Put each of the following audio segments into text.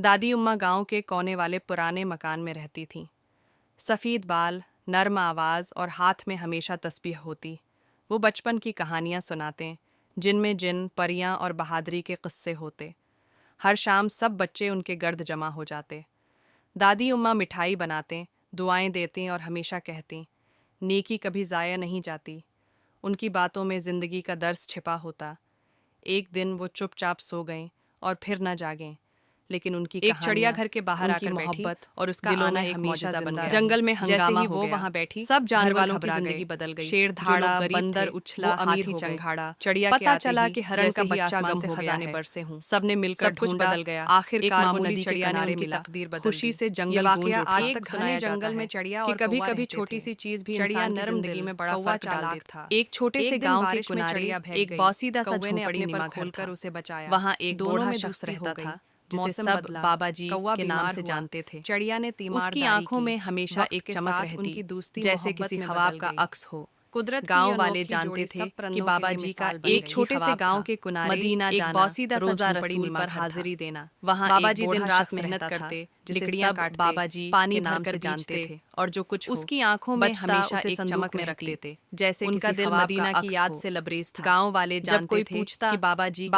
दादी उम्मा गांव के कोने वाले पुराने मकान में रहती थीं। सफ़ेद बाल, नर्म आवाज़ और हाथ में हमेशा तस्बीह होती। वो बचपन की कहानियाँ सुनाते, जिनमें जिन, परियां और बहादुरी के किस्से होते। हर शाम सब बच्चे उनके गर्द जमा हो जाते। दादी उम्मा मिठाई बनाते, दुआएं देती और हमेशा कहती, नेकी कभी ज़ाया नहीं जाती। उनकी बातों में ज़िंदगी का दर्स छिपा होता। एक दिन वो चुपचाप सो गईं और फिर न जागें, लेकिन उनकी एक चिड़ियाघर के बाहर आकर मोहब्बत और उसका दिलों में एक मौजज़ा बन गया। जंगल में हंगामा हो गया। वहां बैठी, सब जानवर वालों की जिंदगी बदल गई। शेर धाड़ा, बंदर उछला, हाथी चंघाड़ा। चिड़िया पता चला कि हरण का बच्चा गम से खजाने बरसे हूं। सबने मिलकर सब कुछ बदल गया। आखिरकार वो नदी चिड़िया ने उनकी तकदीर बदल दी। खुशी से जंगल गूंज उठा। आज तक सुनाया जंगल में चिड़िया और कभी कभी छोटी सी चीज भी इंसान की जिंदगी में बड़ा फर्क डाल देती था। एक छोटे से गांव के किनारे एक बौसीदा सा झोपड़ी नीमा खोलकर उसे बचाया। वहां एक बूढ़ा शख्स रहता था जिसे सब बाबा जी के नाम से जानते थे। चिड़िया ने तीमार उसकी आंखों में हमेशा एक चमक रहती, जैसे किसी ख्वाब का अक्स हो। कुदरत गांव वाले जानते थे कि बाबा जी का एक छोटे से गांव के किनारे मदीना जाना, बौसीदा रोजा रसूल पर हाजिरी देना। वहां बाबा जी दिन रात मेहनत करते, लकड़ियां काटते, बाबा जी पानी नाम से जानते थे और जो कुछ उसकी आंखों में हमेशा एक चमक में रखते थे, जैसे उनका दिल मदीना की याद से लबरेज था। गांव वाले जानते थे कि बाबा जी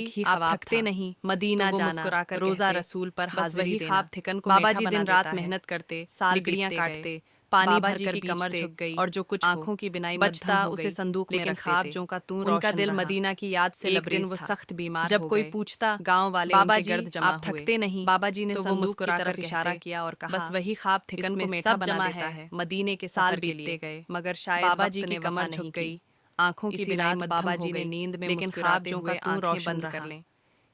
ही आप थकते नहीं, मदीना जाना, रोजा रसूल पर हाजिरी देना। बाबा जी दिन रात मेहनत करते, लकड़ियां काटते, पानी भरकर कमर झुक गई और जो कुछ आंखों की बिनाई बचता उसे संदूक में रखते। ख्वाब का तू उनका दिल मदीना की याद से लबरेज वो सख्त बीमार जब कोई पूछता गांव वाले बाबा जी आप थकते नहीं, बाबा जी ने संदूक की तरफ इशारा किया और कहा, बस वही ख्वाब थिकन को मीठा बना देता है। मदीने के साल बीतते गए, मगर शायद बाबा जी की कमर झुक गई, आंखों की बिनाई बाबा जी ने नींद में लेकिन ख्वाब जो का तू रोशन कर लें।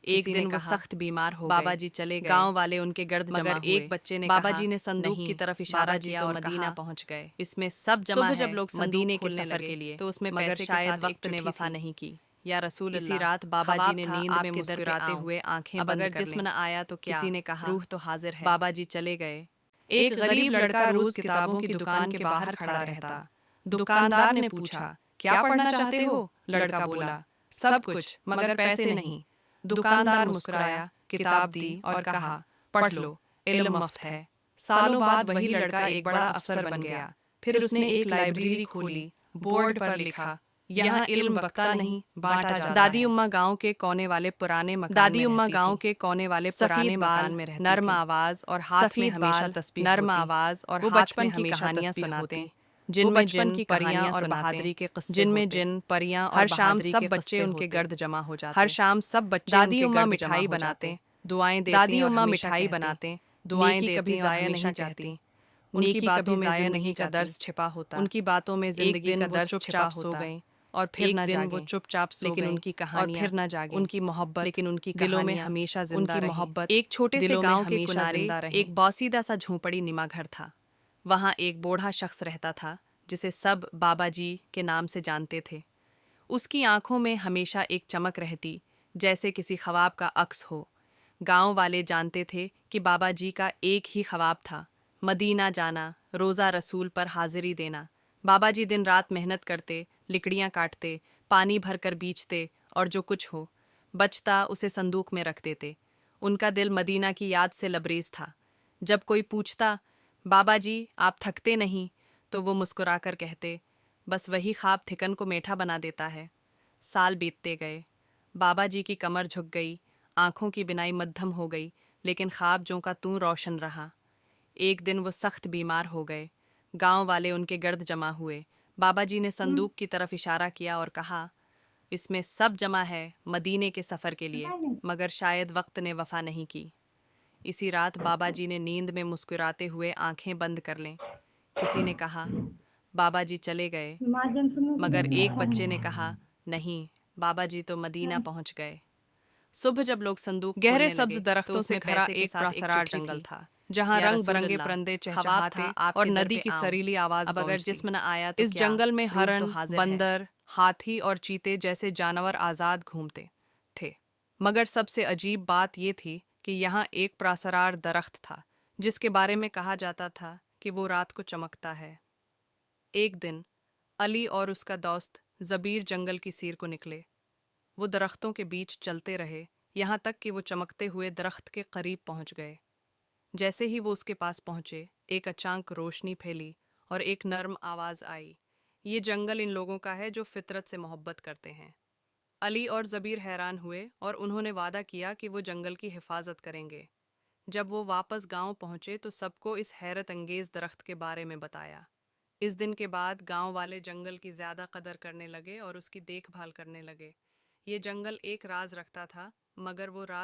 एक दिन वो सख्त बीमार हो गए, बाबा जी चले गए, गांव वाले उनके गर्द जमा हुए। एक बच्चे ने बाबा जी ने संदूक की तरफ इशारा किया और मदीना पहुंच गए। इसमें सब जमा है। जब लोग मदीने के सफर के लिए, तो उसमें मगर शायद वक्त ने वफा नहीं की। या रसूल इसी रात बाबा जी ने नींद में मुस्कुराते हुए आंखें बंद कर जिस्म न आया तो क्या, किसी ने कहा रूह तो हाजिर है। बाबा जी चले गए। एक गरीब लड़का रोज किताबों की दुकान के बाहर खड़ा रहता। दुकानदार ने पूछा, क्या पढ़ना चाहते हो? लड़का बोला, सब कुछ, मगर पैसे नहीं। दुकानदार मुस्कुराया, किताब दी और कहा, पढ़ लो, इल्म मुफ्त है। सालों बाद वही लड़का एक बड़ा अफसर बन गया। फिर उसने एक लाइब्रेरी खोली, बोर्ड पर लिखा, यहाँ इल्म बकता नहीं, बांटा जाता है। दादी उम्मा गांव के कोने वाले पुराने मकान में रहती थी। नर्म आवाज और हाथ में हमेशा तस्बीह नर्म आवाज और वो बचपन की कहानियां सुनाते, जिनमें जिन की परियां और बहादुरी के किस्से, जिनमें जिन परियां और हर शाम सब बच्चे उनके गर्द जमा हो जाते। हर शाम सब बच्चे दादी उम्मा मिठाई बनाते, दुआएं देती। दादी उम्मा मिठाई बनाते, दुआएं देती, कभी ज़ाया नहीं जाती। उनकी बातों में जिंदगी का दर्स छिपा होता। उनकी बातों में जिंदगी का दर्स छिपा होता। और फिर न जागे, वो चुपचाप सो लेकिन उनकी कहानियां, और फिर न जागे उनकी मोहब्बत, लेकिन उनकी दिलों में हमेशा जिंदा रही। मोहब्बत एक छोटे से गांव के किनारे एक बौसीदा सा झोंपड़ी नीमा घर था। वहाँ एक बूढ़ा शख्स रहता था जिसे सब बाबा जी के नाम से जानते थे। उसकी आंखों में हमेशा एक चमक रहती, जैसे किसी ख्वाब का अक्स हो। गांव वाले जानते थे कि बाबा जी का एक ही ख्वाब था, मदीना जाना, रोज़ा रसूल पर हाजिरी देना। बाबा जी दिन रात मेहनत करते, लकड़ियां काटते, पानी भरकर बीचते और जो कुछ हो बचता उसे संदूक में रख देते। उनका दिल मदीना की याद से लबरेज था। जब कोई पूछता, बाबा जी आप थकते नहीं, तो वो मुस्कुराकर कहते, बस वही ख्वाब थिकन को मीठा बना देता है। साल बीतते गए, बाबा जी की कमर झुक गई, आंखों की बिनाई मध्यम हो गई, लेकिन ख्वाब जो का तू रोशन रहा। एक दिन वो सख्त बीमार हो गए। गांव वाले उनके गर्द जमा हुए। बाबा जी ने संदूक की तरफ इशारा किया और कहा, इसमें सब जमा है मदीने के सफ़र के लिए, मगर शायद वक्त ने वफा नहीं की। इसी रात बाबा जी ने नींद में मुस्कुराते हुए आंखें बंद कर लें। किसी ने कहा, बाबा जी चले गए, मगर एक बच्चे ने कहा, नहीं, बाबा जी तो मदीना पहुंच गए। सुबह जब लोग संदूक गहरे सब्ज दरख्तों से भरा एक प्रासरार जंगल था, जहां रंग बिरंगे परिंदे चहचहाते और नदी की सरीली आवाज अगर जिस्म न आया तो इस जंगल में हरन, बंदर, हाथी और चीते जैसे जानवर आज़ाद घूमते थे। मगर सबसे अजीब बात ये थी कि यहाँ एक प्रासरार दरख्त था जिसके बारे में कहा जाता था कि वो रात को चमकता है। एक दिन अली और उसका दोस्त ज़बीर जंगल की सीर को निकले। वो दरख्तों के बीच चलते रहे, यहाँ तक कि वो चमकते हुए दरख्त के करीब पहुंच गए। जैसे ही वो उसके पास पहुंचे, एक अचानक रोशनी फैली और एक नर्म आवाज आई, ये जंगल इन लोगों का है जो फितरत से मोहब्बत करते हैं। अली और ज़बीर हैरान हुए और उन्होंने वादा किया कि वो जंगल की हिफाजत करेंगे। जब वो वापस गांव पहुंचे तो सबको इस हैरत अंगेज दरख्त के बारे में बताया। इस दिन के बाद गांव वाले जंगल की ज़्यादा कदर करने लगे और उसकी देखभाल करने लगे। ये जंगल एक राज रखता था, मगर वो राज